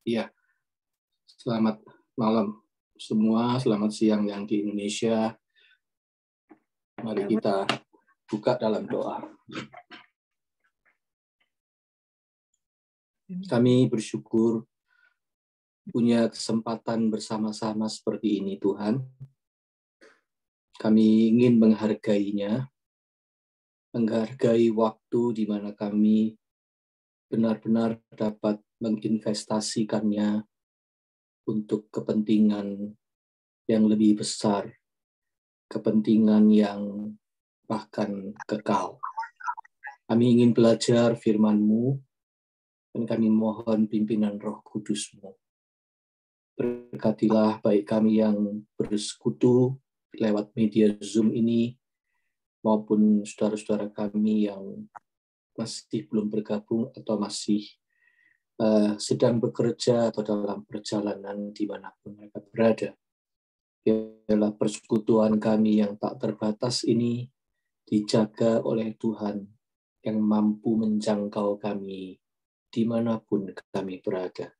Iya, selamat malam semua, selamat siang yang di Indonesia. Mari kita buka dalam doa. Kami bersyukur punya kesempatan bersama-sama seperti ini, Tuhan. Kami ingin menghargainya, menghargai waktu di mana kami benar-benar dapat menginvestasikannya untuk kepentingan yang lebih besar, kepentingan yang bahkan kekal. Kami ingin belajar firman-Mu, dan kami mohon pimpinan Roh Kudus-Mu. Berkatilah baik kami yang bersekutu lewat media Zoom ini, maupun saudara-saudara kami yang masih belum bergabung atau masih sedang bekerja atau dalam perjalanan dimanapun mereka berada. Biarlah persekutuan kami yang tak terbatas ini dijaga oleh Tuhan yang mampu menjangkau kami dimanapun kami berada.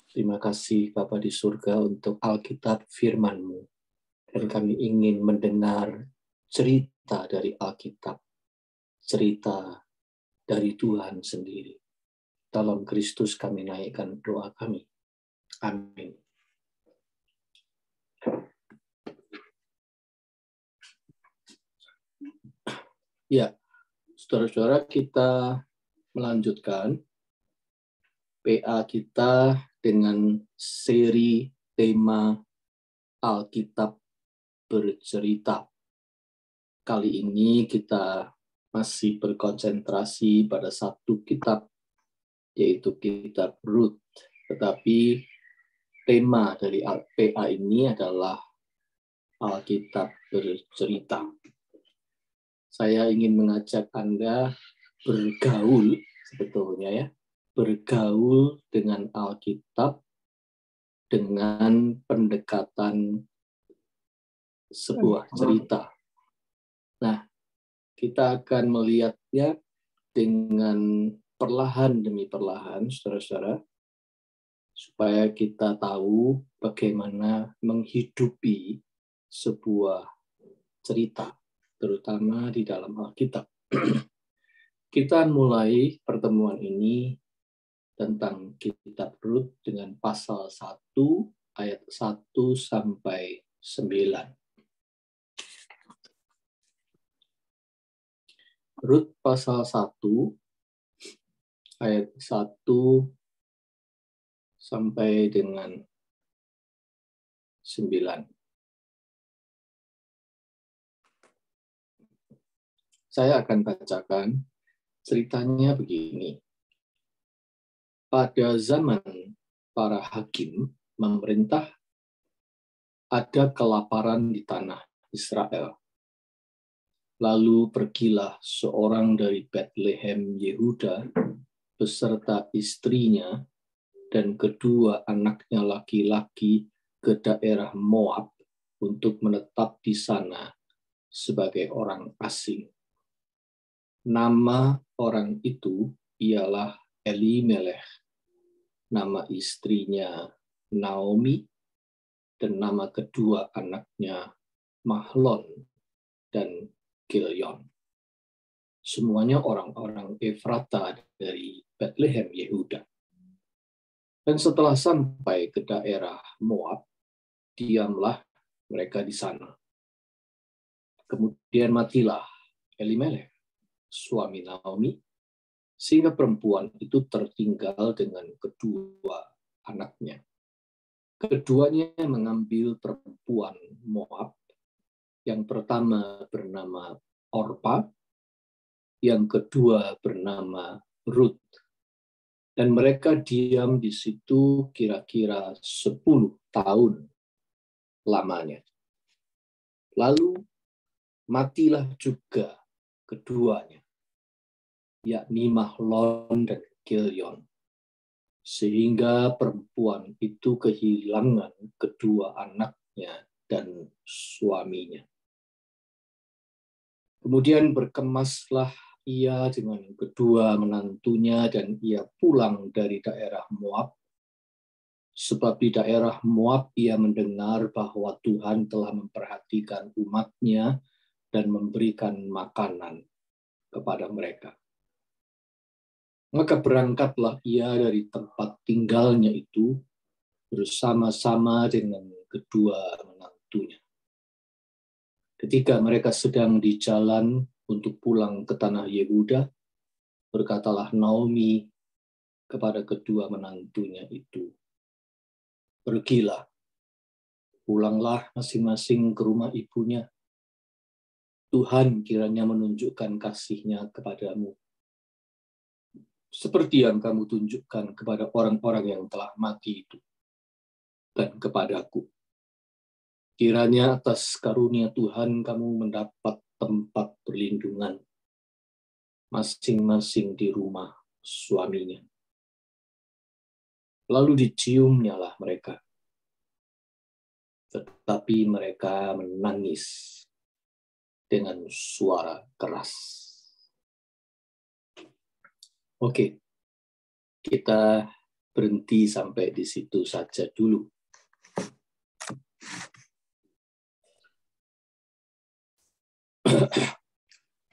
Terima kasih Bapa di surga untuk Alkitab firman-Mu. Dan kami ingin mendengar cerita dari Alkitab, cerita dari Tuhan sendiri. Dalam Kristus kami naikkan doa kami. Amin. Ya, saudara-saudara, kita melanjutkan PA kita dengan seri tema Alkitab bercerita. Kali ini kita masih berkonsentrasi pada satu kitab, yaitu kitab Rut. Tetapi tema dari PA ini adalah Alkitab bercerita. Saya ingin mengajak Anda bergaul, sebetulnya ya, bergaul dengan Alkitab dengan pendekatan sebuah cerita. Nah, kita akan melihatnya dengan perlahan demi perlahan, saudara-saudara, supaya kita tahu bagaimana menghidupi sebuah cerita, terutama di dalam Alkitab. Kita mulai pertemuan ini tentang kitab Rut dengan pasal 1 ayat 1 sampai 9. Rut pasal 1 ayat 1 sampai dengan 9. Saya akan bacakan ceritanya begini. Pada zaman para hakim memerintah, ada kelaparan di tanah Israel. Lalu pergilah seorang dari Bethlehem Yehuda beserta istrinya dan kedua anaknya laki-laki ke daerah Moab untuk menetap di sana sebagai orang asing. Nama orang itu ialah Elimelech, nama istrinya Naomi, dan nama kedua anaknya Mahlon dan Kilion. Semuanya orang-orang Efrata dari Bethlehem Yehuda. Dan setelah sampai ke daerah Moab, diamlah mereka di sana. Kemudian matilah Elimelech, suami Naomi, sehingga perempuan itu tertinggal dengan kedua anaknya. Keduanya mengambil perempuan Moab, yang pertama bernama Orpa, yang kedua bernama Rut. Dan mereka diam di situ kira-kira 10 tahun lamanya. Lalu matilah juga keduanya, yakni Mahlon dan Kilion, sehingga perempuan itu kehilangan kedua anaknya dan suaminya. Kemudian berkemaslah ia dengan kedua menantunya dan ia pulang dari daerah Moab Sebab di daerah Moab ia mendengar bahwa Tuhan telah memperhatikan umat-Nya dan memberikan makanan kepada mereka. Maka berangkatlah ia dari tempat tinggalnya itu bersama-sama dengan kedua menantunya. Ketika mereka sedang di jalan untuk pulang ke tanah Yehuda, berkatalah Naomi kepada kedua menantunya itu, "Pergilah, pulanglah masing-masing ke rumah ibunya. Tuhan kiranya menunjukkan kasih-Nya kepadamu, seperti yang kamu tunjukkan kepada orang-orang yang telah mati itu, dan kepadaku. Kiranya atas karunia Tuhan kamu mendapat tempat perlindungan, masing-masing di rumah suaminya." Lalu diciumnyalah mereka, tetapi mereka menangis dengan suara keras. Oke, kita berhenti sampai di situ saja dulu.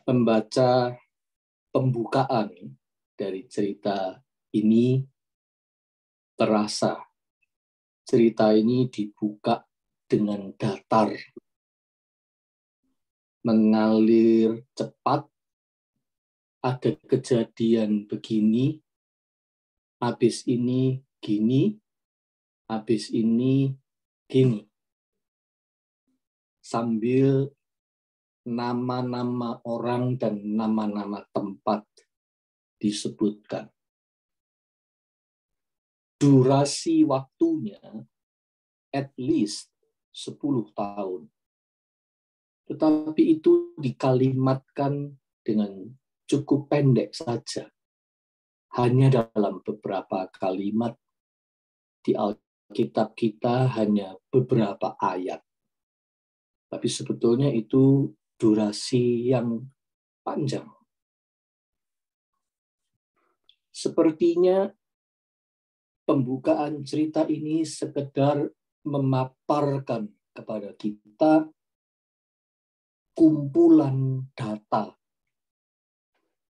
Membaca pembukaan dari cerita ini, terasa cerita ini dibuka dengan datar, mengalir cepat, ada kejadian begini, habis ini gini, habis ini gini. Sambil nama-nama orang dan nama-nama tempat disebutkan. Durasi waktunya at least 10 tahun. Tetapi itu dikalimatkan dengan cukup pendek saja. Hanya dalam beberapa kalimat. Di Alkitab kita hanya beberapa ayat. Tapi sebetulnya itu durasi yang panjang. Sepertinya pembukaan cerita ini sekedar memaparkan kepada kita kumpulan data,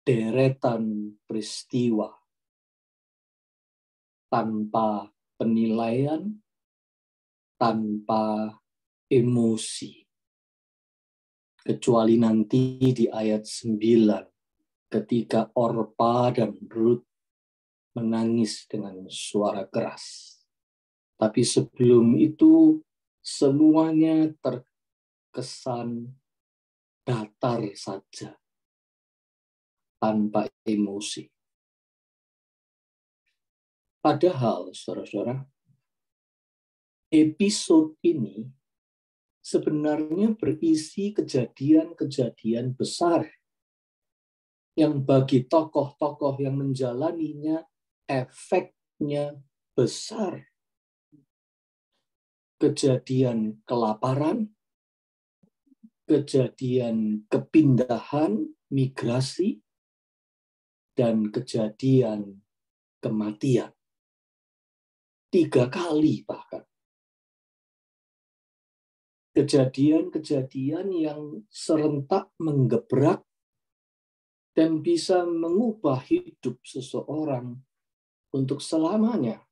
deretan peristiwa, tanpa penilaian, tanpa emosi. Kecuali nanti di ayat 9, ketika Orpa dan Ruth menangis dengan suara keras. Tapi sebelum itu semuanya terkesan datar saja, tanpa emosi. Padahal, saudara-saudara, episode ini sebenarnya berisi kejadian-kejadian besar yang bagi tokoh-tokoh yang menjalaninya efeknya besar. Kejadian kelaparan, kejadian kepindahan, migrasi, dan kejadian kematian. 3 kali bahkan. Kejadian-kejadian yang serentak menggebrak dan bisa mengubah hidup seseorang untuk selamanya.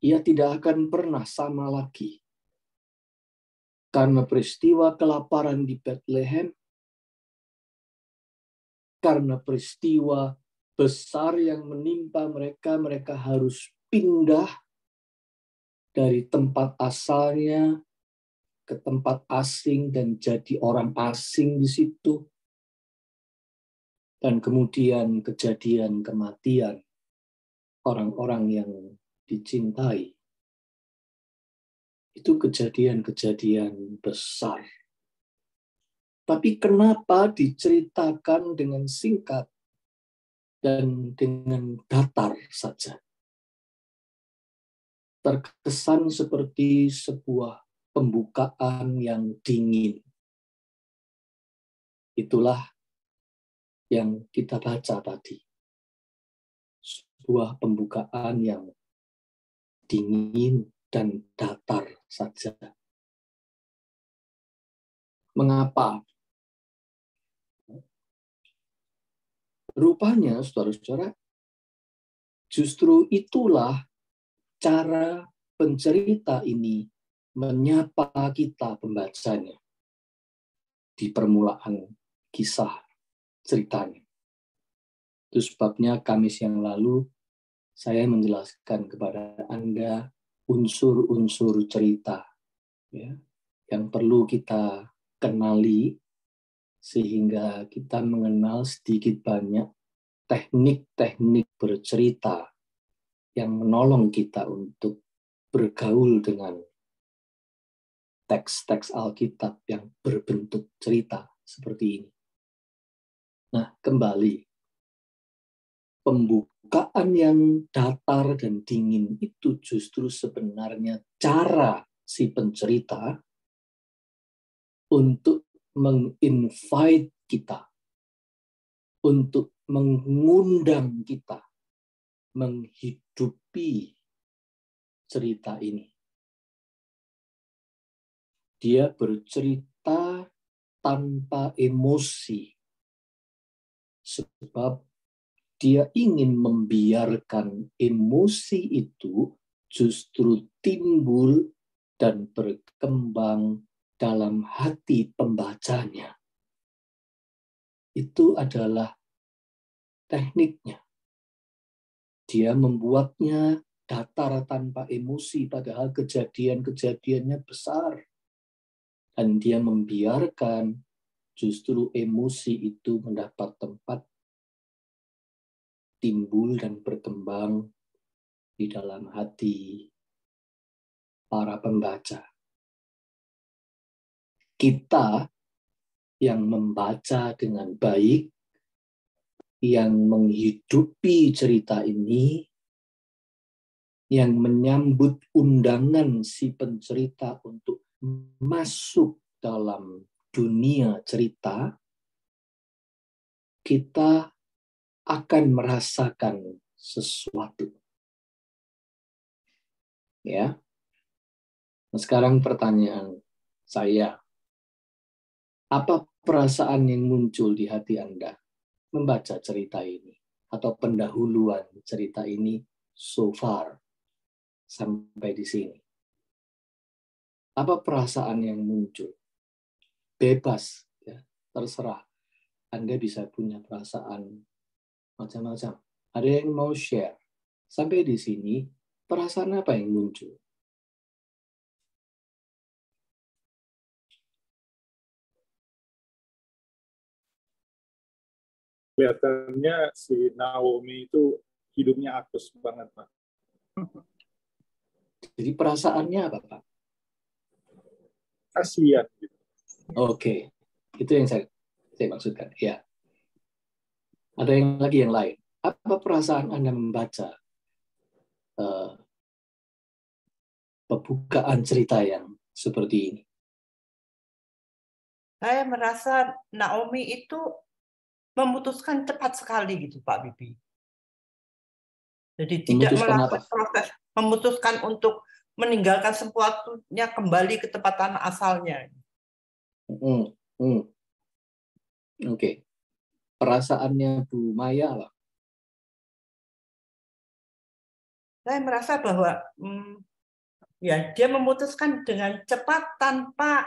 Ia tidak akan pernah sama lagi. Karena peristiwa kelaparan di Bethlehem, karena peristiwa besar yang menimpa mereka, mereka harus pindah dari tempat asalnya ke tempat asing dan jadi orang asing di situ. Dan kemudian kejadian kematian orang-orang yang dicintai. Itu kejadian-kejadian besar. Tapi kenapa diceritakan dengan singkat dan dengan datar saja? Terkesan seperti sebuah pembukaan yang dingin. Itulah yang kita baca tadi. Sebuah pembukaan yang dingin dan datar saja. Mengapa? Rupanya, saudara-saudara, justru itulah cara pencerita ini menyapa kita pembacanya di permulaan kisah ceritanya. Itu sebabnya Kamis yang lalu saya menjelaskan kepada Anda unsur-unsur cerita ya, yang perlu kita kenali sehingga kita mengenal sedikit banyak teknik-teknik bercerita yang menolong kita untuk bergaul dengan teks-teks Alkitab yang berbentuk cerita seperti ini. Nah, kembali. Pembukaan yang datar dan dingin itu justru sebenarnya cara si pencerita untuk menginvite kita, untuk mengundang kita menghidupi cerita ini. Dia bercerita tanpa emosi, sebab dia ingin membiarkan emosi itu justru timbul dan berkembang dalam hati pembacanya. Itu adalah tekniknya. Dia membuatnya datar tanpa emosi, padahal kejadian-kejadiannya besar. Dan dia membiarkan justru emosi itu mendapat tempat timbul dan berkembang di dalam hati para pembaca. Kita yang membaca dengan baik, yang menghidupi cerita ini, yang menyambut undangan si pencerita untuk masuk dalam dunia cerita, kita akan merasakan sesuatu. Ya. Nah, sekarang pertanyaan saya, apa perasaan yang muncul di hati Anda membaca cerita ini atau pendahuluan cerita ini so far sampai di sini? Apa perasaan yang muncul? Bebas, ya, terserah. Anda bisa punya perasaan macam-macam. Ada yang mau share. Sampai di sini, perasaan apa yang muncul? Kelihatannya si Naomi itu hidupnya apes banget, Pak. Jadi perasaannya apa, Pak? Kasihan gitu. Oke, itu yang saya maksudkan. Ya. Ada yang lain. Apa perasaan Anda membaca pembukaan cerita yang seperti ini? Saya merasa Naomi itu memutuskan cepat sekali gitu, Pak Bibi. Jadi tidak melakukan proses, memutuskan untuk meninggalkan sesuatunya kembali ke tempat tanah asalnya. Oke. Perasaannya Bu Maya apa? Saya merasa bahwa ya dia memutuskan dengan cepat tanpa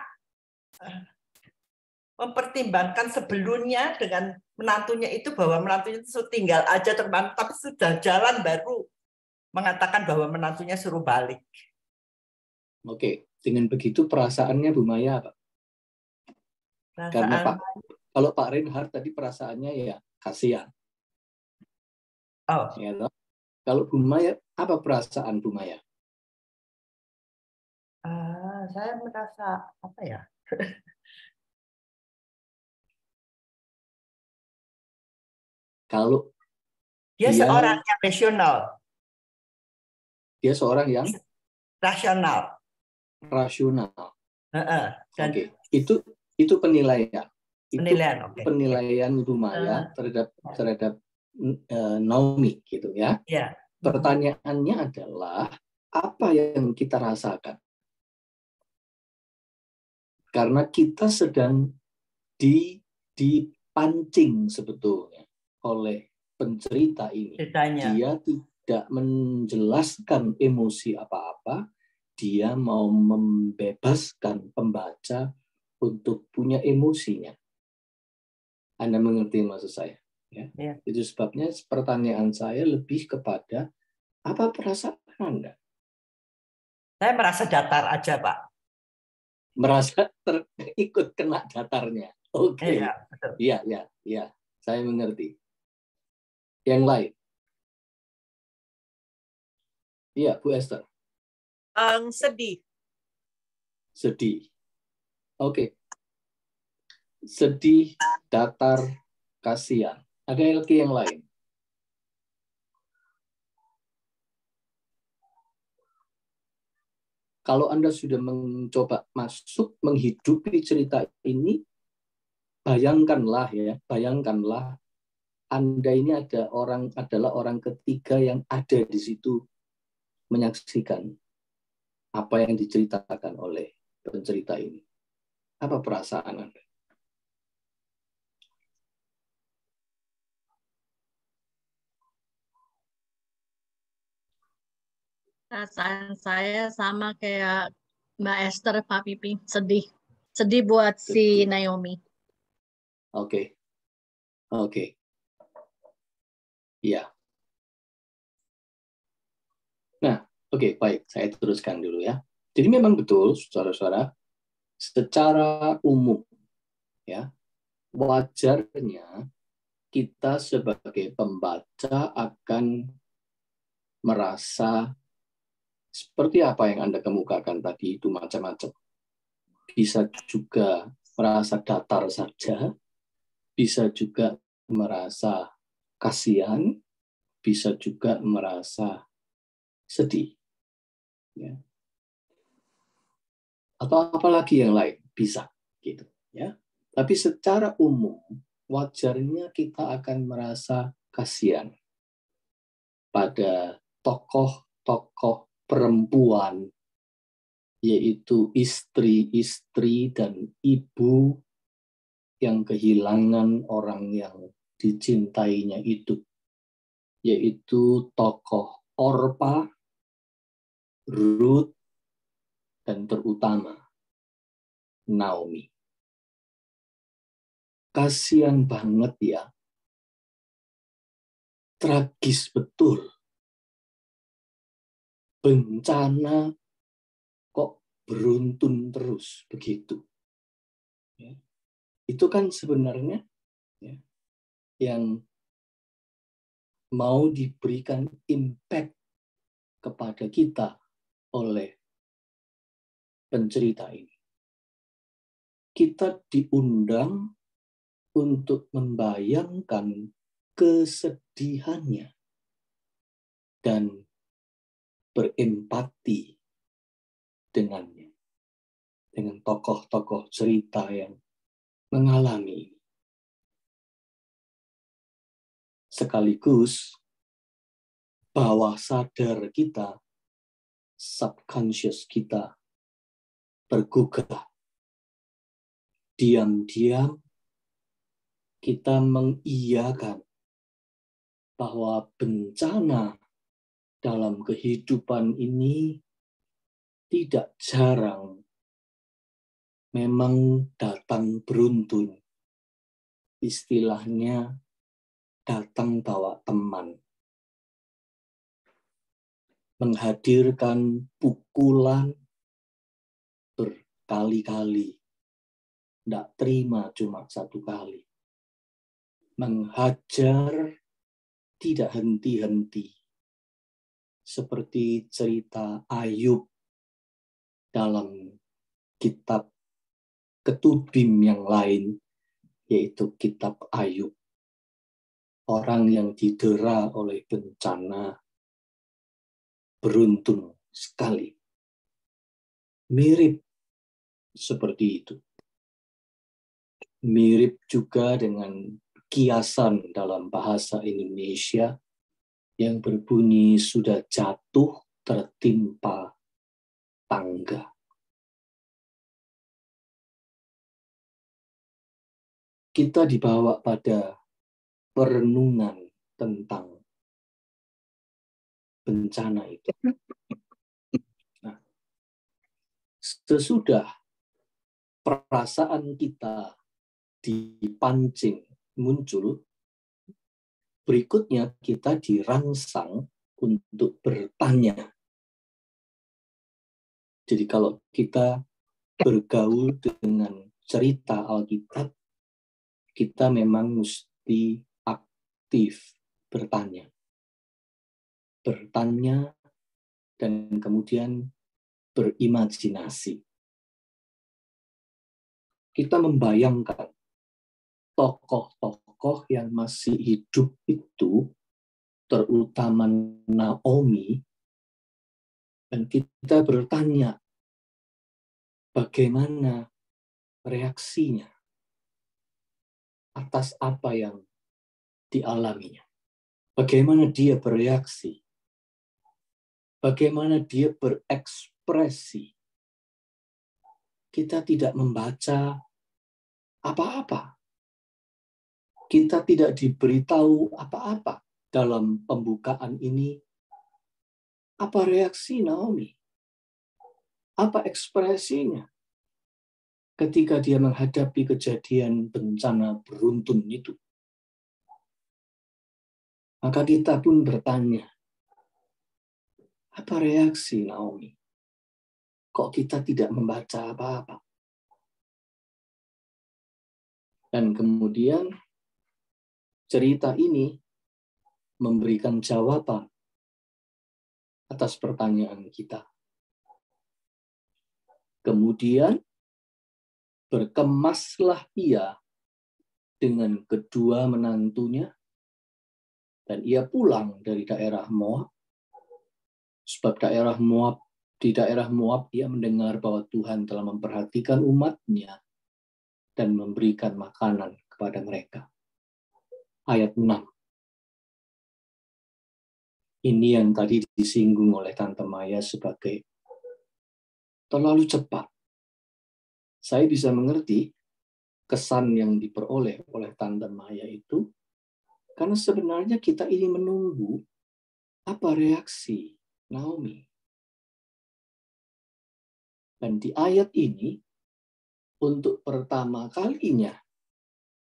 mempertimbangkan sebelumnya dengan menantunya itu, bahwa menantunya itu tinggal aja teman, tapi sudah jalan baru mengatakan bahwa menantunya suruh balik. Oke, dengan begitu perasaannya Bu Maya apa? Karena kalau Pak Reinhard tadi perasaannya ya kasihan. Oh. Ya, kalau Bu Maya, apa perasaan Bu Maya? Saya merasa apa ya? Kalau dia seorang yang rasional. Dia seorang yang rasional. Oke, itu penilaian. Penilaian, itu penilaian Ibu Maya terhadap Naomi gitu ya. Yeah. Pertanyaannya adalah apa yang kita rasakan? Karena kita sedang dipancing sebetulnya oleh pencerita ini. Dia tidak menjelaskan emosi apa-apa, dia mau membebaskan pembaca untuk punya emosinya. Anda mengerti maksud saya? Ya? Ya. Itu sebabnya pertanyaan saya lebih kepada apa perasaan Anda? Saya merasa datar aja, Pak. Merasa ikut kena datarnya. Oke. Iya. Saya mengerti. Yang lain? Iya, Bu Esther. Sedih. Sedih. Oke. Sedih, datar, kasihan. Ada lagi yang lain? Kalau Anda sudah mencoba masuk menghidupi cerita ini, bayangkanlah Anda ini adalah orang ketiga yang ada di situ menyaksikan apa yang diceritakan oleh pencerita ini. Apa perasaan Anda? Perasaan saya sama kayak Mbak Esther, Pak Pipi, sedih. Sedih buat si Naomi. Oke. Iya. Nah, oke, baik. Saya teruskan dulu ya. Jadi memang betul, saudara-saudara, secara umum, ya, wajarnya kita sebagai pembaca akan merasa seperti apa yang Anda kemukakan tadi itu macam-macam. Bisa juga merasa datar saja, bisa juga merasa kasihan, bisa juga merasa sedih. Ya. Atau apalagi yang lain, bisa gitu ya. Tapi secara umum wajarnya kita akan merasa kasihan pada tokoh-tokoh perempuan, yaitu istri-istri dan ibu yang kehilangan orang yang dicintainya itu, yaitu tokoh Orpa, Ruth, dan terutama Naomi. Kasihan banget ya. Tragis betul. Bencana kok beruntun terus begitu. Ya. Itu kan sebenarnya ya, yang mau diberikan impact kepada kita oleh pencerita ini. Kita diundang untuk membayangkan kesedihannya dan berempati dengannya, dengan tokoh-tokoh cerita yang mengalami. Sekaligus bawah sadar kita, subconscious kita bergugah. Diam-diam kita mengiyakan bahwa bencana dalam kehidupan ini tidak jarang memang datang beruntun. Istilahnya datang bawa teman. Menghadirkan pukulan berkali-kali. Tidak terima cuma satu kali. Menghajar tidak henti-henti. Seperti cerita Ayub dalam kitab Ketubim yang lain, yaitu kitab Ayub. Orang yang didera oleh bencana beruntun sekali. Mirip seperti itu. Mirip juga dengan kiasan dalam bahasa Indonesia yang berbunyi sudah jatuh tertimpa tangga. Kita dibawa pada perenungan tentang bencana itu. Nah, sesudah perasaan kita dipancing muncul, berikutnya kita dirangsang untuk bertanya. Jadi kalau kita bergaul dengan cerita Alkitab, kita memang mesti aktif bertanya. Bertanya dan kemudian berimajinasi. Kita membayangkan tokoh-tokoh yang masih hidup itu, terutama Naomi, dan kita bertanya bagaimana reaksinya atas apa yang dialaminya. Bagaimana dia bereaksi. Bagaimana dia berekspresi. Kita tidak membaca apa-apa. Kita tidak diberitahu apa-apa dalam pembukaan ini. Apa reaksi Naomi? Apa ekspresinya ketika dia menghadapi kejadian bencana beruntun itu? Maka kita pun bertanya, apa reaksi Naomi? Kok kita tidak membaca apa-apa? Dan kemudian cerita ini memberikan jawaban atas pertanyaan kita. Kemudian berkemaslah ia dengan kedua menantunya, dan ia pulang dari daerah Moab. Sebab di daerah Moab ia mendengar bahwa Tuhan telah memperhatikan umatnya dan memberikan makanan kepada mereka. Ayat 6. Ini yang tadi disinggung oleh Tante Maya sebagai terlalu cepat. Saya bisa mengerti kesan yang diperoleh oleh Tante Maya itu, karena sebenarnya kita ini menunggu apa reaksi Naomi. Dan di ayat ini, untuk pertama kalinya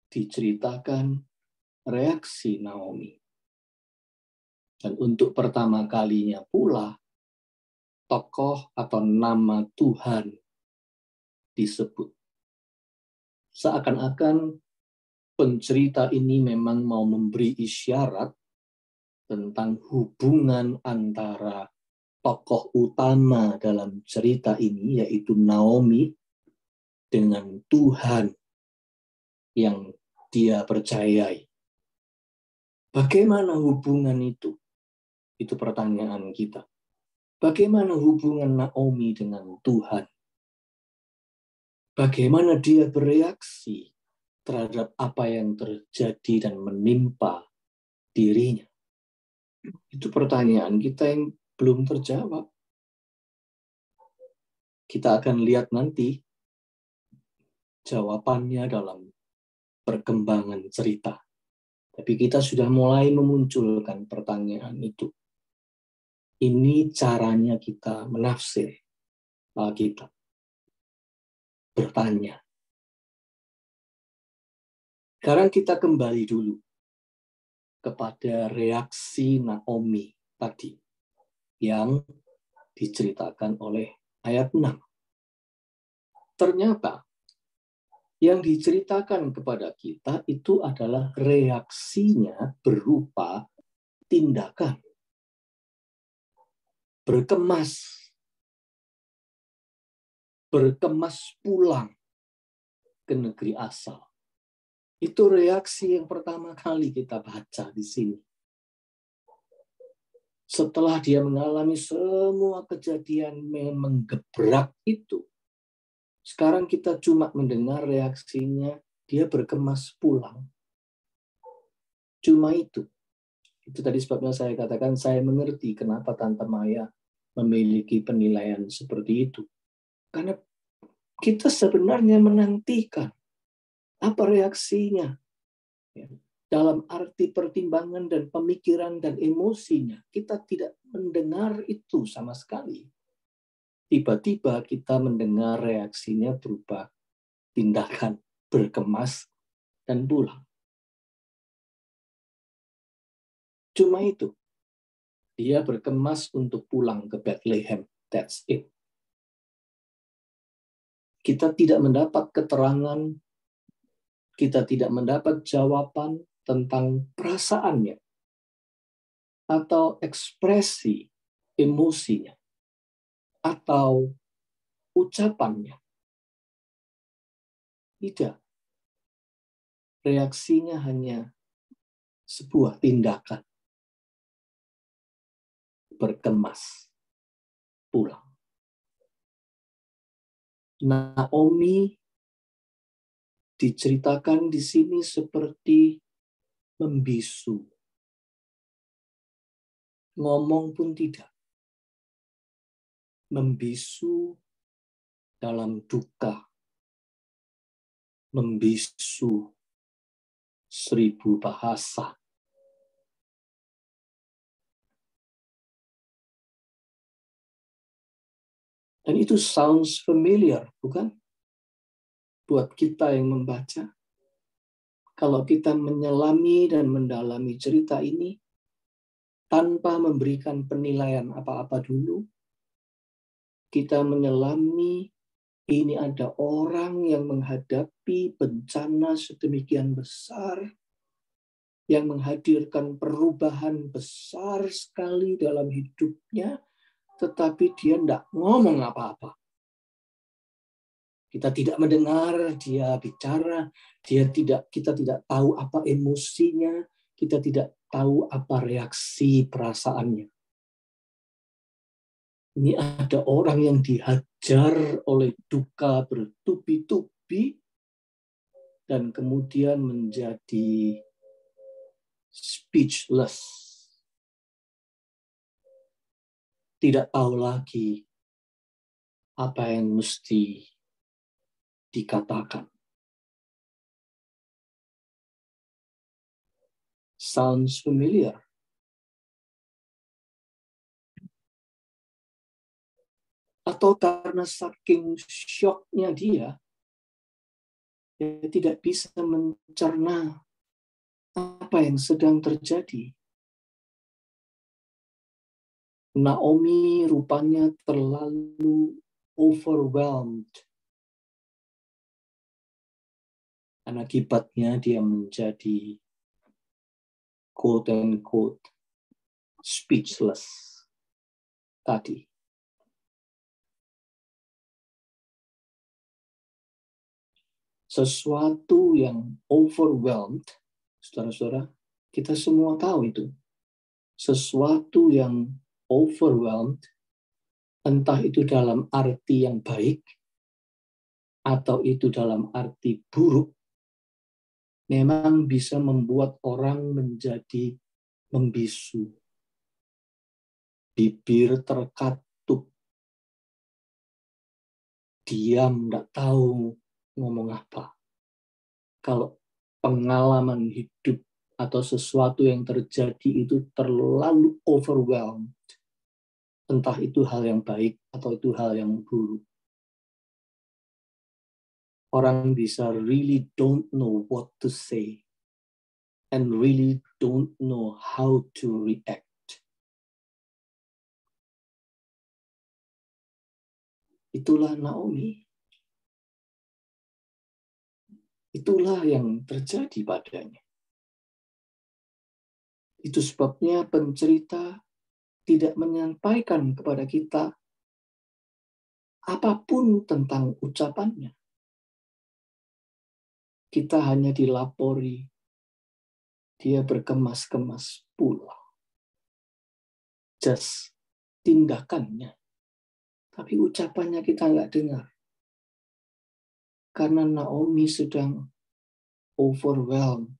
diceritakan reaksi Naomi. Dan untuk pertama kalinya pula, tokoh atau nama Tuhan disebut. Seakan-akan pencerita ini memang mau memberi isyarat tentang hubungan antara tokoh utama dalam cerita ini, yaitu Naomi, dengan Tuhan yang dia percayai. Bagaimana hubungan itu? Itu pertanyaan kita. Bagaimana hubungan Naomi dengan Tuhan? Bagaimana dia bereaksi terhadap apa yang terjadi dan menimpa dirinya? Itu pertanyaan kita yang belum terjawab. Kita akan lihat nanti jawabannya dalam perkembangan cerita. Tapi kita sudah mulai memunculkan pertanyaan itu. Ini caranya kita menafsir Alkitab. Bertanya. Sekarang kita kembali dulu kepada reaksi Naomi tadi yang diceritakan oleh ayat 6. Ternyata yang diceritakan kepada kita itu adalah reaksinya berupa tindakan. Berkemas pulang ke negeri asal. Itu reaksi yang pertama kali kita baca di sini. Setelah dia mengalami semua kejadian yang menggebrak itu, sekarang kita cuma mendengar reaksinya, dia berkemas pulang. Cuma itu. Itu tadi sebabnya saya katakan, saya mengerti kenapa Tante Maya memiliki penilaian seperti itu. Karena kita sebenarnya menantikan apa reaksinya. Dalam arti pertimbangan dan pemikiran dan emosinya, kita tidak mendengar itu sama sekali. Tiba-tiba kita mendengar reaksinya berupa tindakan berkemas dan pulang. Cuma itu. Dia berkemas untuk pulang ke Bethlehem. That's it. Kita tidak mendapat keterangan, kita tidak mendapat jawaban tentang perasaannya atau ekspresi emosinya atau ucapannya. Tidak. Reaksinya hanya sebuah tindakan. Berkemas. Pulang. Naomi diceritakan di sini seperti membisu. Ngomong pun tidak. Membisu dalam duka. Membisu 1000 bahasa. Dan itu sounds familiar, bukan? Buat kita yang membaca. Kalau kita menyelami dan mendalami cerita ini, tanpa memberikan penilaian apa-apa dulu, kita menyelami ini ada orang yang menghadapi bencana sedemikian besar, yang menghadirkan perubahan besar sekali dalam hidupnya, tetapi dia tidak ngomong apa-apa. Kita tidak mendengar dia bicara, kita tidak tahu apa emosinya, kita tidak tahu apa reaksi perasaannya. Ini ada orang yang dihajar oleh duka bertubi-tubi dan kemudian menjadi speechless. Tidak tahu lagi apa yang mesti dikatakan. Sounds familiar. Atau karena saking syoknya dia tidak bisa mencerna apa yang sedang terjadi. Naomi rupanya terlalu overwhelmed. Dan akibatnya dia menjadi quote-unquote speechless tadi. Sesuatu yang overwhelmed, saudara-saudara, kita semua tahu itu. Sesuatu yang overwhelmed, entah itu dalam arti yang baik, atau itu dalam arti buruk, memang bisa membuat orang menjadi membisu. Bibir terkatup, diam, tidak tahu ngomong apa. Kalau pengalaman hidup atau sesuatu yang terjadi itu terlalu overwhelmed, entah itu hal yang baik atau itu hal yang buruk, orang bisa really don't know what to say and really don't know how to react. Itulah Naomi. Itulah yang terjadi padanya. Itu sebabnya pencerita tidak menyampaikan kepada kita apapun tentang ucapannya. Kita hanya dilapori, dia berkemas-kemas pulang. Just tindakannya. Tapi ucapannya kita nggak dengar. Karena Naomi sedang overwhelmed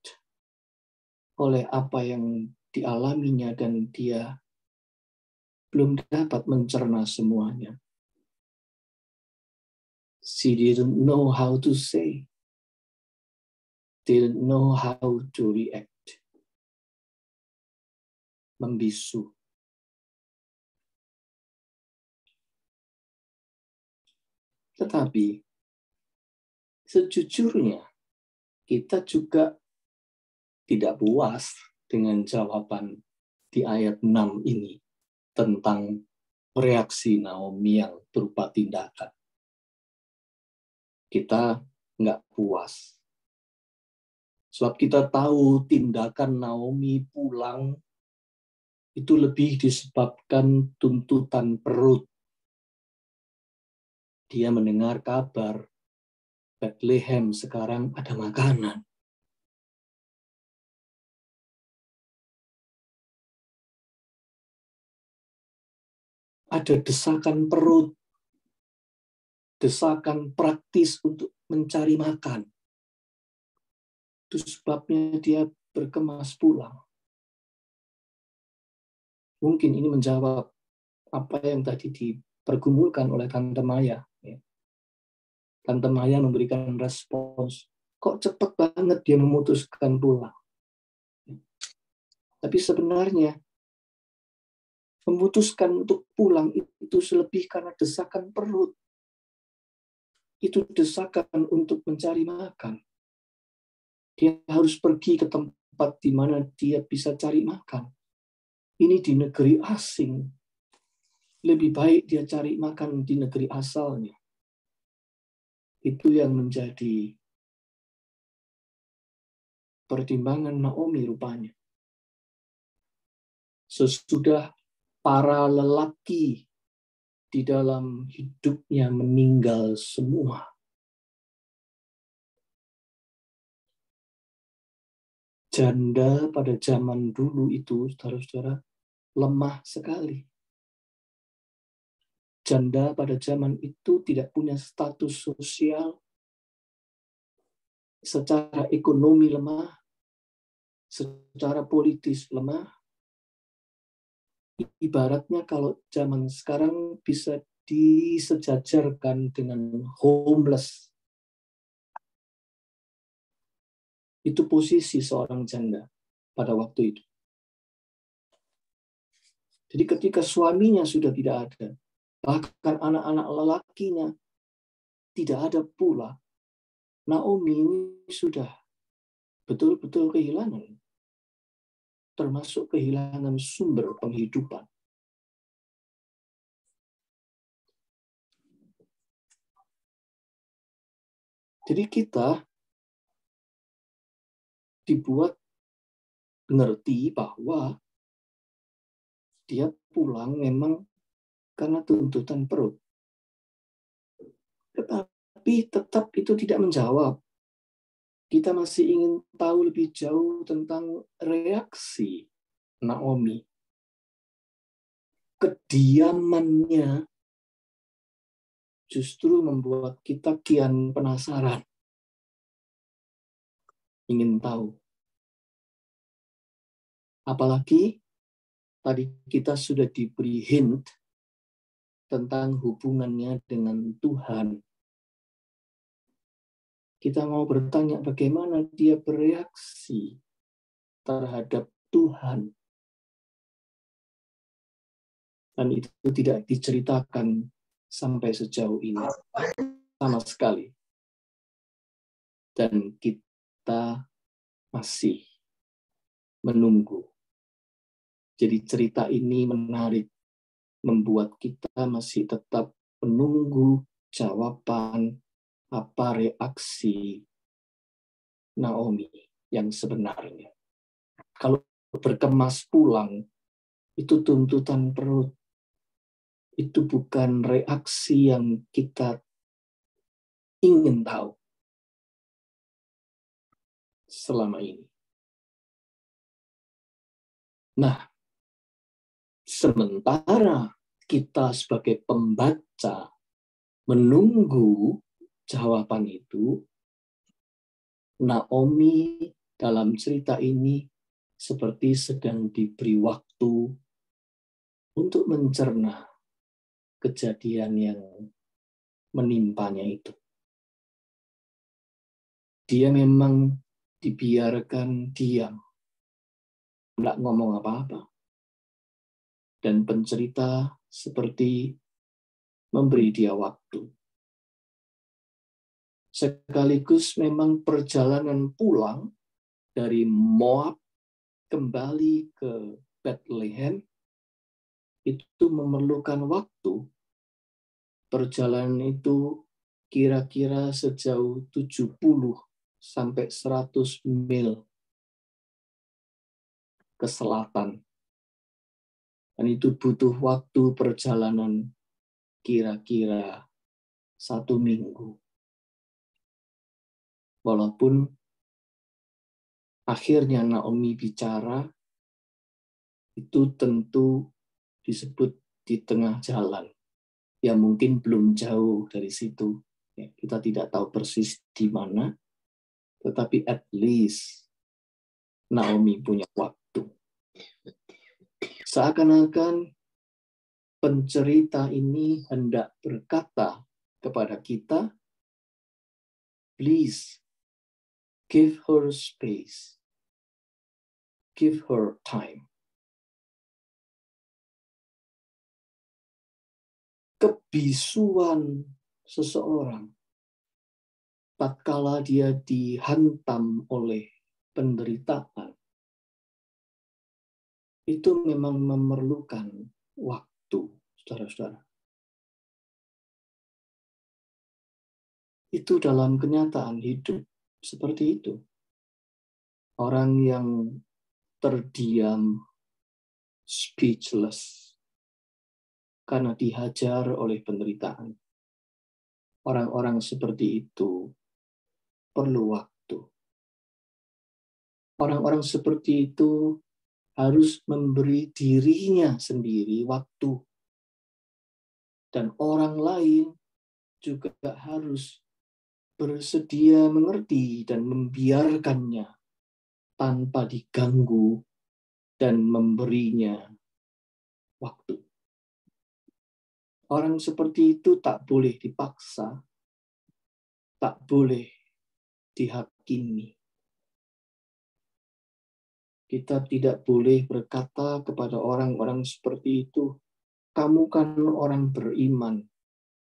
oleh apa yang dialaminya dan dia belum dapat mencerna semuanya. She didn't know how to say, didn't know how to react. Membisu. Tetapi sejujurnya kita juga tidak puas dengan jawaban di ayat 6 ini tentang reaksi Naomi yang berupa tindakan. Kita nggak puas. Sebab kita tahu tindakan Naomi pulang itu lebih disebabkan tuntutan perut. Dia mendengar kabar Bethlehem sekarang ada makanan. Ada desakan perut, desakan praktis untuk mencari makan. Itu sebabnya dia berkemas pulang. Mungkin ini menjawab apa yang tadi dipergumulkan oleh Tante Maya. Tante Maya memberikan respons, kok cepat banget dia memutuskan pulang. Tapi sebenarnya memutuskan untuk pulang itu selebih karena desakan perut. Itu desakan untuk mencari makan. Dia harus pergi ke tempat di mana dia bisa cari makan. Ini di negeri asing. Lebih baik dia cari makan di negeri asalnya. Itu yang menjadi pertimbangan Naomi rupanya. Sesudah para lelaki di dalam hidupnya meninggal semua. Janda pada zaman dulu itu, saudara-saudara, lemah sekali. Janda pada zaman itu tidak punya status sosial, secara ekonomi lemah, secara politis lemah. Ibaratnya kalau zaman sekarang bisa disejajarkan dengan homeless. Itu posisi seorang janda pada waktu itu. Jadi ketika suaminya sudah tidak ada, bahkan anak-anak lelakinya tidak ada pula, Naomi ini sudah betul-betul kehilangan, termasuk kehilangan sumber penghidupan. Jadi kita dibuat ngerti bahwa dia pulang memang karena tuntutan perut. Tetapi tetap itu tidak menjawab. Kita masih ingin tahu lebih jauh tentang reaksi Naomi. Kediamannya justru membuat kita kian penasaran. Ingin tahu. Apalagi tadi kita sudah diberi hint tentang hubungannya dengan Tuhan. Kita mau bertanya bagaimana dia bereaksi terhadap Tuhan. Dan itu tidak diceritakan sampai sejauh ini. Sama sekali. Dan kita masih menunggu. Jadi cerita ini menarik. Membuat kita masih tetap menunggu jawaban apa reaksi Naomi yang sebenarnya. Kalau berkemas pulang, itu tuntutan perut. Itu bukan reaksi yang kita ingin tahu selama ini. Nah, sementara kita sebagai pembaca menunggu jawaban itu, Naomi dalam cerita ini seperti sedang diberi waktu untuk mencerna kejadian yang menimpanya itu. Dia memang dibiarkan diam, nggak ngomong apa-apa. Dan pencerita seperti memberi dia waktu. Sekaligus memang perjalanan pulang dari Moab kembali ke Bethlehem itu memerlukan waktu. Perjalanan itu kira-kira sejauh 70 sampai 100 mil ke selatan. Dan itu butuh waktu perjalanan kira-kira 1 minggu. Walaupun akhirnya Naomi bicara, itu tentu disebut di tengah jalan. Ya mungkin belum jauh dari situ. Ya, kita tidak tahu persis di mana, tetapi at least Naomi punya waktu. Seakan-akan pencerita ini hendak berkata kepada kita, please give her space, give her time. Kebisuan seseorang tatkala dia dihantam oleh penderitaan itu memang memerlukan waktu, saudara-saudara. Itu dalam kenyataan hidup seperti itu. Orang yang terdiam, speechless, karena dihajar oleh penderitaan. Orang-orang seperti itu perlu waktu. Orang-orang seperti itu harus memberi dirinya sendiri waktu. Dan orang lain juga harus bersedia mengerti dan membiarkannya tanpa diganggu dan memberinya waktu. Orang seperti itu tak boleh dipaksa, tak boleh dihakimi. Kita tidak boleh berkata kepada orang-orang seperti itu, kamu kan orang beriman,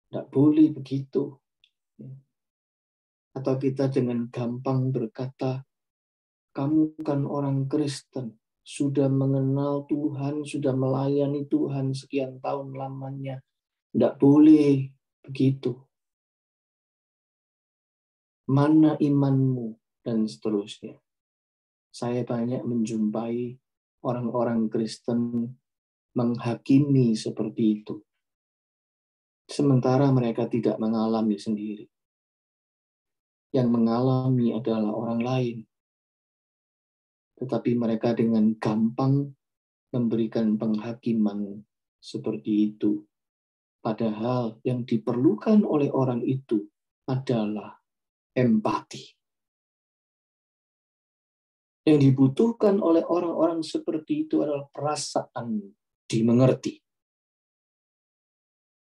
tidak boleh begitu. Atau kita dengan gampang berkata, kamu kan orang Kristen, sudah mengenal Tuhan, sudah melayani Tuhan sekian tahun lamanya. Tidak boleh begitu. Mana imanmu? Dan seterusnya. Saya banyak menjumpai orang-orang Kristen menghakimi seperti itu. Sementara mereka tidak mengalami sendiri. Yang mengalami adalah orang lain. Tetapi mereka dengan gampang memberikan penghakiman seperti itu. Padahal yang diperlukan oleh orang itu adalah empati. Yang dibutuhkan oleh orang-orang seperti itu adalah perasaan dimengerti.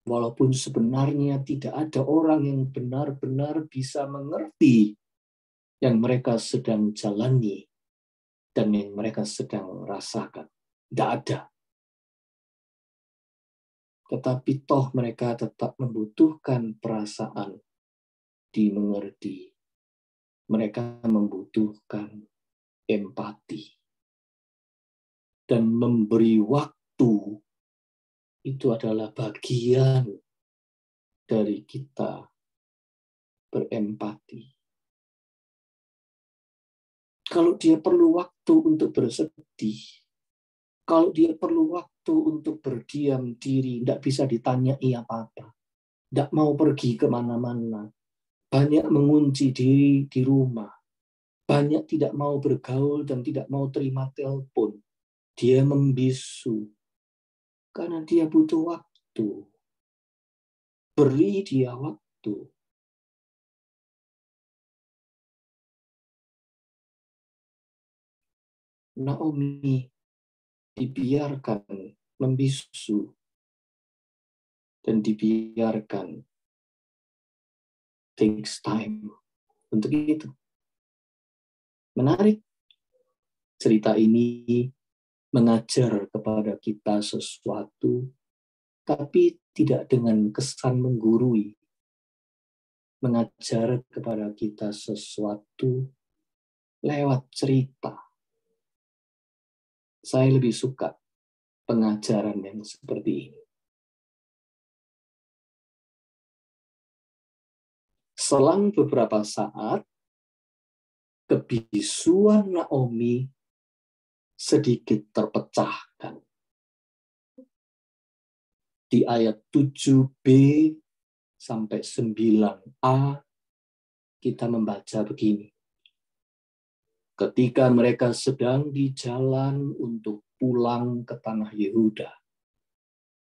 Walaupun sebenarnya tidak ada orang yang benar-benar bisa mengerti yang mereka sedang jalani dan yang mereka sedang rasakan. Tidak ada. Tetapi toh mereka tetap membutuhkan perasaan dimengerti. Mereka membutuhkan empati. Dan memberi waktu itu adalah bagian dari kita berempati. Kalau dia perlu waktu untuk bersedih, kalau dia perlu waktu untuk berdiam diri, tidak bisa ditanyai apa-apa, tidak mau pergi kemana-mana, banyak mengunci diri di rumah, banyak tidak mau bergaul dan tidak mau terima telepon, dia membisu, karena dia butuh waktu. Beri dia waktu. Naomi dibiarkan membisu dan dibiarkan takes time untuk itu. Menarik. Cerita ini mengajar kepada kita sesuatu, tapi tidak dengan kesan menggurui. Mengajar kepada kita sesuatu lewat cerita. Saya lebih suka pengajaran yang seperti ini. Selang beberapa saat, kebisuan Naomi sedikit terpecahkan. Di ayat 7b sampai 9a, kita membaca begini. Ketika mereka sedang di jalan untuk pulang ke tanah Yehuda,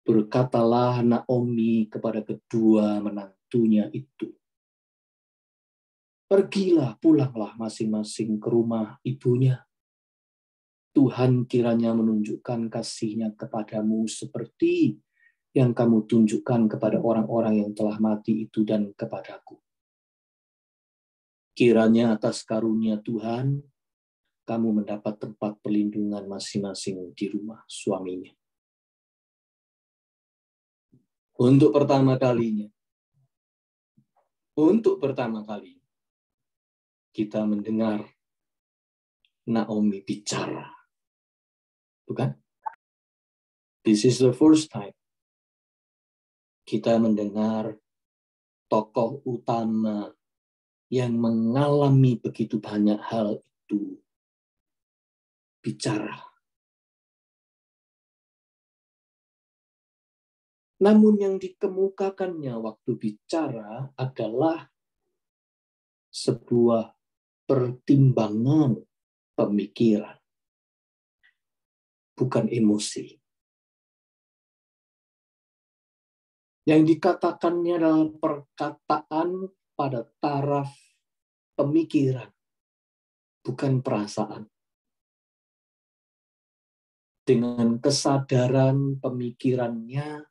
berkatalah Naomi kepada kedua menantunya itu, "Pergilah, pulanglah masing-masing ke rumah ibunya. Tuhan kiranya menunjukkan kasih-Nya kepadamu seperti yang kamu tunjukkan kepada orang-orang yang telah mati itu dan kepadaku. Kiranya atas karunia Tuhan, kamu mendapat tempat perlindungan masing-masing di rumah suaminya." Untuk pertama kalinya, kita mendengar Naomi bicara. Bukan? This is the first time kita mendengar tokoh utama yang mengalami begitu banyak hal itu bicara. Namun yang dikemukakannya waktu bicara adalah sebuah pertimbangan pemikiran, bukan emosi. Yang dikatakannya adalah perkataan pada taraf pemikiran, bukan perasaan. Dengan kesadaran pemikirannya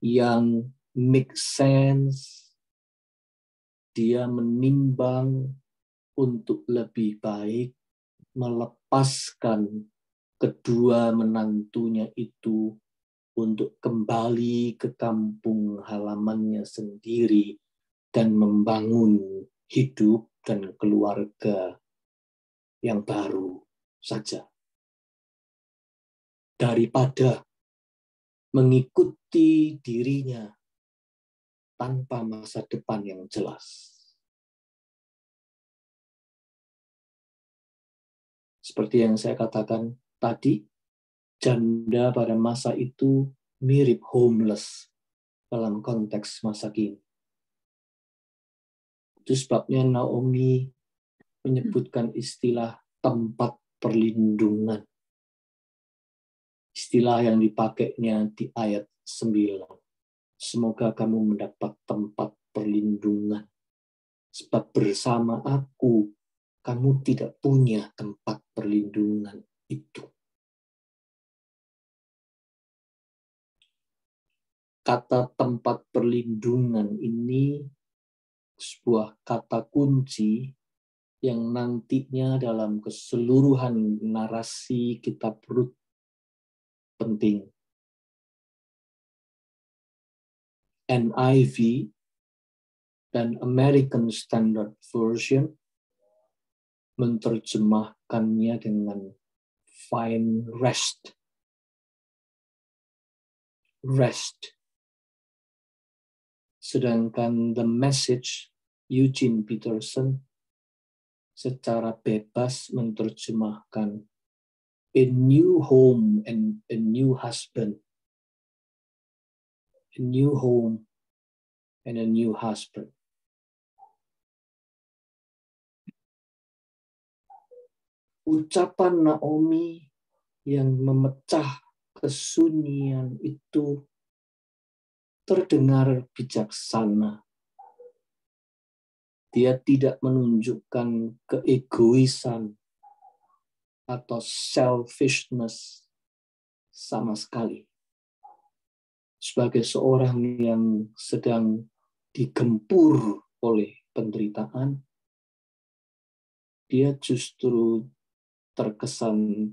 yang make sense, dia menimbang untuk lebih baik melepaskan kedua menantunya itu untuk kembali ke kampung halamannya sendiri dan membangun hidup dan keluarga yang baru saja. Daripada mengikuti dirinya tanpa masa depan yang jelas. Seperti yang saya katakan tadi, janda pada masa itu mirip homeless dalam konteks masa kini. Itu sebabnya Naomi menyebutkan istilah tempat perlindungan. Istilah yang dipakainya di ayat 9. Semoga kamu mendapat tempat perlindungan. Sebab bersama aku, kamu tidak punya tempat perlindungan itu. Kata tempat perlindungan ini sebuah kata kunci yang nantinya dalam keseluruhan narasi kitab Rut penting. NIV dan American Standard Version menerjemahkannya dengan find rest. Rest. Sedangkan The Message, Eugene Peterson, secara bebas menerjemahkan a new home and a new husband. A new home and a new husband. Ucapan Naomi yang memecah kesunyian itu terdengar bijaksana. Dia tidak menunjukkan keegoisan atau selfishness sama sekali. sebagai seorang yang sedang digempur oleh penderitaan, dia justru terkesan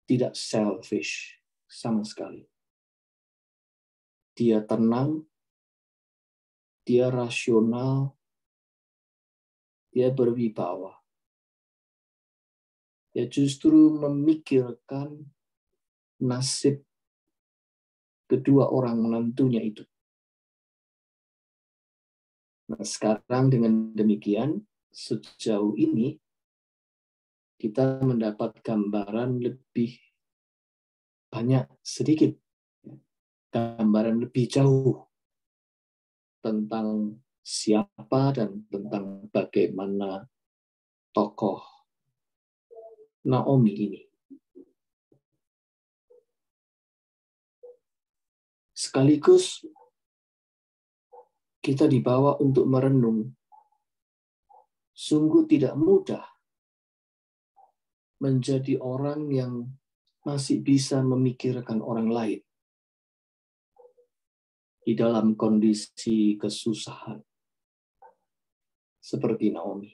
tidak selfish sama sekali. Dia tenang, dia rasional, dia berwibawa. Dia justru memikirkan nasib kedua orang menantunya itu. Nah, sekarang dengan demikian, sejauh ini kita mendapat gambaran lebih banyak, sedikit, gambaran lebih jauh tentang siapa dan tentang bagaimana tokoh Naomi ini. Sekaligus kita dibawa untuk merenung. Sungguh tidak mudah menjadi orang yang masih bisa memikirkan orang lain di dalam kondisi kesusahan seperti Naomi.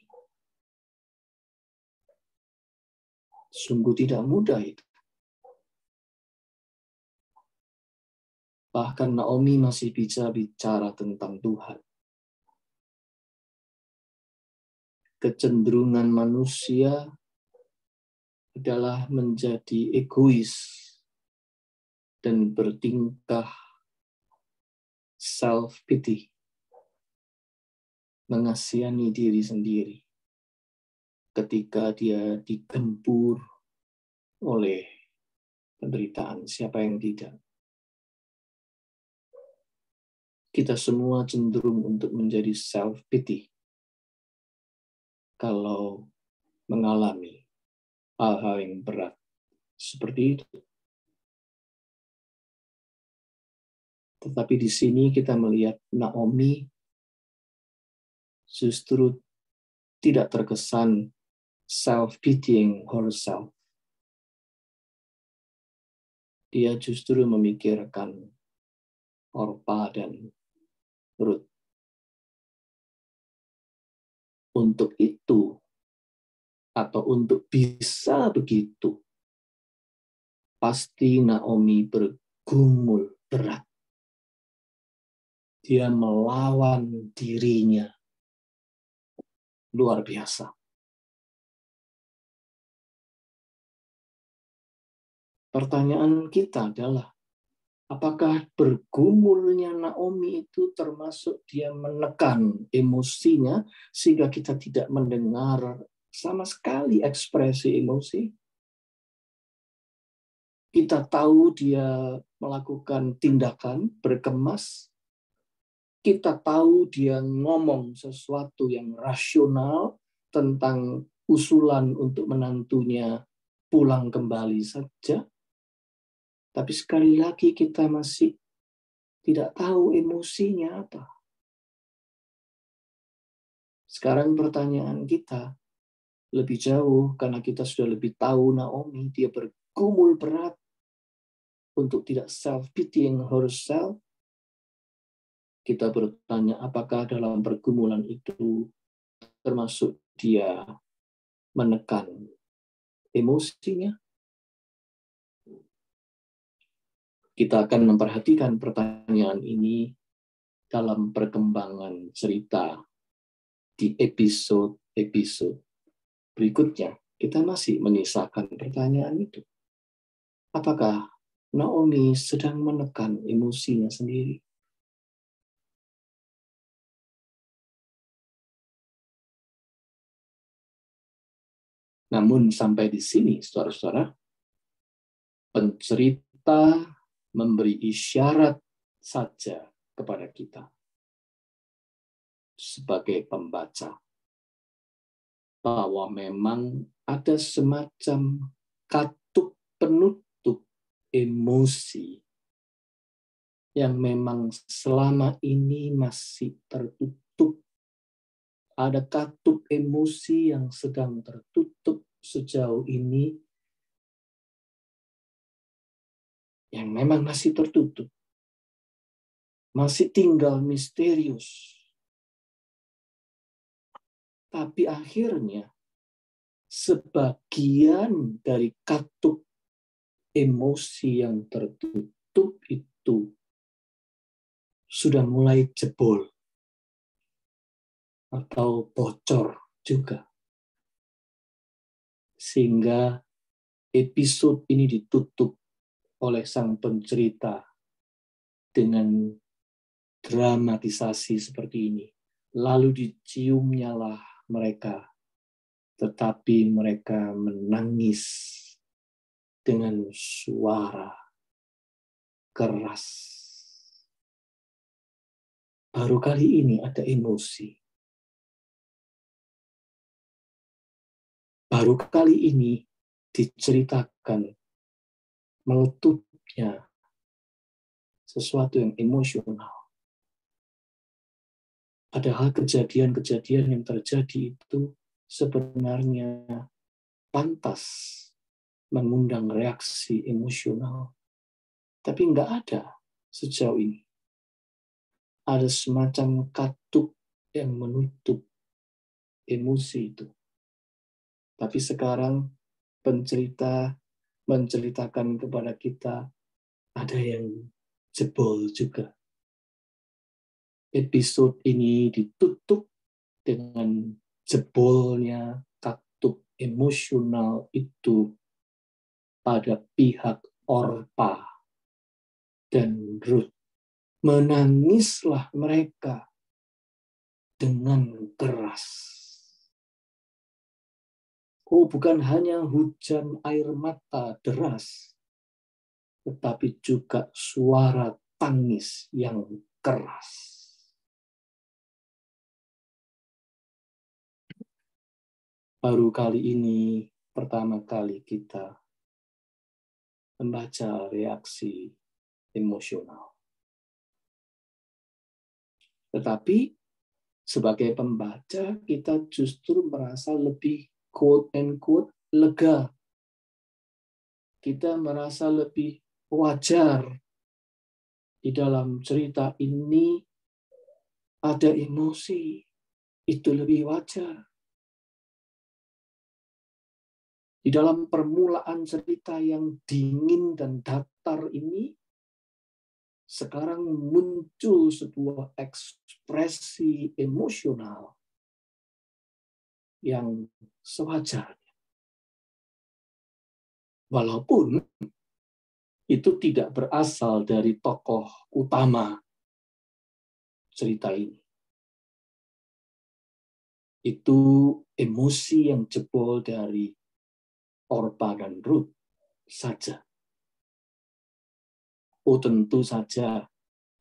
Sungguh tidak mudah itu. Bahkan Naomi masih bisa bicara tentang Tuhan. Kecenderungan manusia adalah menjadi egois dan bertingkah self-pity, mengasihani diri sendiri ketika dia digempur oleh penderitaan. Siapa yang tidak? Kita semua cenderung untuk menjadi self-pity kalau mengalami hal-hal yang berat seperti itu. Tetapi di sini kita melihat Naomi justru tidak terkesan self-pitying herself. Dia justru memikirkan Orpa dan Ruth. Untuk itu, atau untuk bisa begitu, pasti Naomi bergumul berat. Dia melawan dirinya. Luar biasa. Pertanyaan kita adalah, apakah bergumulnya Naomi itu termasuk dia menekan emosinya sehingga kita tidak mendengar sama sekali ekspresi emosi? Kita tahu dia melakukan tindakan berkemas. Kita tahu dia ngomong sesuatu yang rasional tentang usulan untuk menantunya pulang kembali saja. Tapi sekali lagi kita masih tidak tahu emosinya apa. Sekarang pertanyaan kita lebih jauh karena kita sudah lebih tahu Naomi, dia bergumul berat untuk tidak self-pitying herself. Kita bertanya apakah dalam pergumulan itu termasuk dia menekan emosinya? Kita akan memperhatikan pertanyaan ini dalam perkembangan cerita di episode-episode berikutnya. Kita masih menyisakan pertanyaan itu. Apakah Naomi sedang menekan emosinya sendiri? Namun sampai di sini, saudara-saudara, pencerita memberi isyarat saja kepada kita sebagai pembaca bahwa memang ada semacam katup penutup emosi yang memang selama ini masih tertutup. Ada katup emosi yang sedang tertutup sejauh ini yang memang masih tertutup. masih tinggal misterius. Tapi akhirnya sebagian dari katup emosi yang tertutup itu sudah mulai jebol atau bocor juga. Sehingga episode ini ditutup oleh sang pencerita dengan dramatisasi seperti ini. Lalu diciumnyalah mereka, tetapi mereka menangis dengan suara keras. Baru kali ini ada emosi. Baru kali ini diceritakan meletupnya sesuatu yang emosional. Padahal kejadian-kejadian yang terjadi itu sebenarnya pantas mengundang reaksi emosional. Tapi nggak ada sejauh ini. Ada semacam katup yang menutup emosi itu. Tapi sekarang pencerita menceritakan kepada kita ada yang jebol juga. Episode ini ditutup dengan jebolnya katup emosional itu pada pihak Orpa dan Ruth. Menangislah mereka dengan keras. Oh, bukan hanya hujan air mata deras, tetapi juga suara tangis yang keras. Baru kali ini, pertama kali kita membaca reaksi emosional. Tetapi sebagai pembaca, kita justru merasa lebih quote-unquote lega. Kita merasa lebih wajar. Di dalam cerita ini ada emosi. Itu lebih wajar. Di dalam permulaan cerita yang dingin dan datar ini, sekarang muncul sebuah ekspresi emosional yang sewajarnya. Walaupun itu tidak berasal dari tokoh utama cerita ini. Itu emosi yang jebol dari Orpa dan Ruth saja. Oh, tentu saja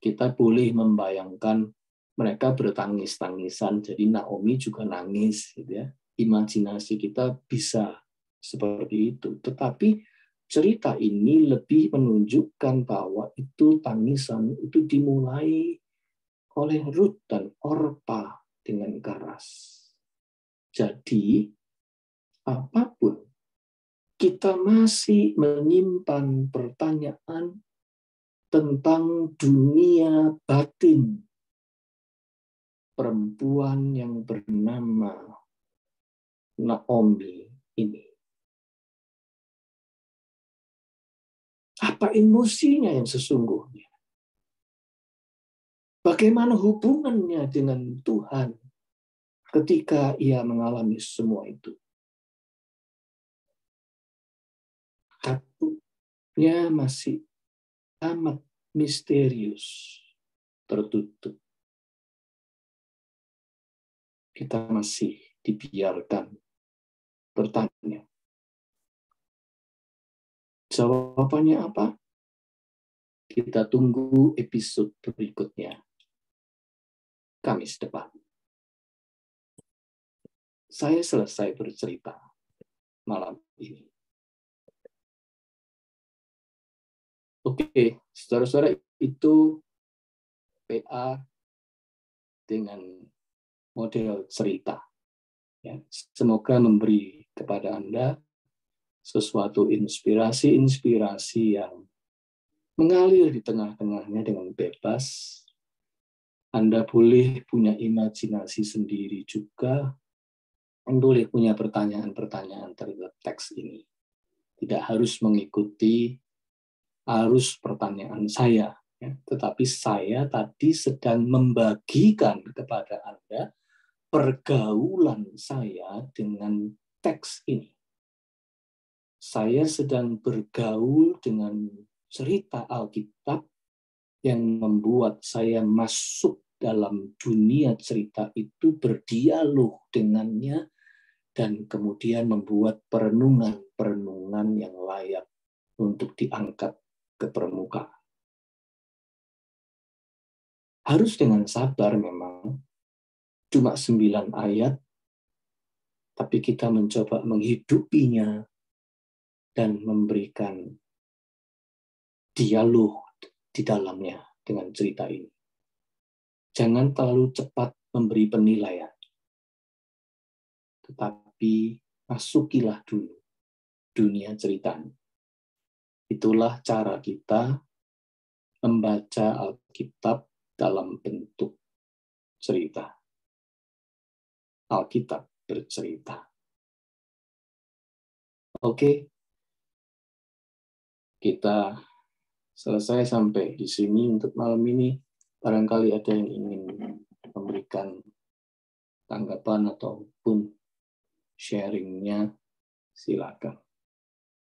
kita boleh membayangkan mereka bertangis-tangisan, jadi Naomi juga nangis, gitu ya. Imajinasi kita bisa seperti itu. Tetapi cerita ini lebih menunjukkan bahwa itu tangisan itu dimulai oleh Ruth dan Orpa dengan keras. Jadi, apapun kita masih menyimpan pertanyaan tentang dunia batin perempuan yang bernama Naomi ini. Apa emosinya yang sesungguhnya? Bagaimana hubungannya dengan Tuhan ketika ia mengalami semua itu? Hatinya masih amat misterius, tertutup. Kita masih dibiarkan bertanya. Jawabannya apa? Kita tunggu episode berikutnya. Kamis depan. Saya selesai bercerita malam ini. Oke, saudara-saudara, itu PA dengan model cerita. Ya, semoga memberi kepada Anda sesuatu inspirasi-inspirasi yang mengalir di tengah-tengahnya dengan bebas, Anda boleh punya imajinasi sendiri juga, boleh punya pertanyaan-pertanyaan terhadap teks ini. Tidak harus mengikuti arus pertanyaan saya, ya. Tetapi saya tadi sedang membagikan kepada Anda pergaulan saya dengan teks ini. Saya sedang bergaul dengan cerita Alkitab yang membuat saya masuk dalam dunia cerita itu, berdialog dengannya, dan kemudian membuat perenungan-perenungan yang layak untuk diangkat ke permukaan. Harus dengan sabar memang, cuma 9 ayat, tapi kita mencoba menghidupinya dan memberikan dialog di dalamnya dengan cerita ini. Jangan terlalu cepat memberi penilaian, tetapi masukilah dulu dunia ceritanya. Itulah cara kita membaca Alkitab dalam bentuk cerita. Alkitab bercerita. Oke, kita selesai sampai di sini untuk malam ini. Barangkali ada yang ingin memberikan tanggapan ataupun sharingnya, silakan.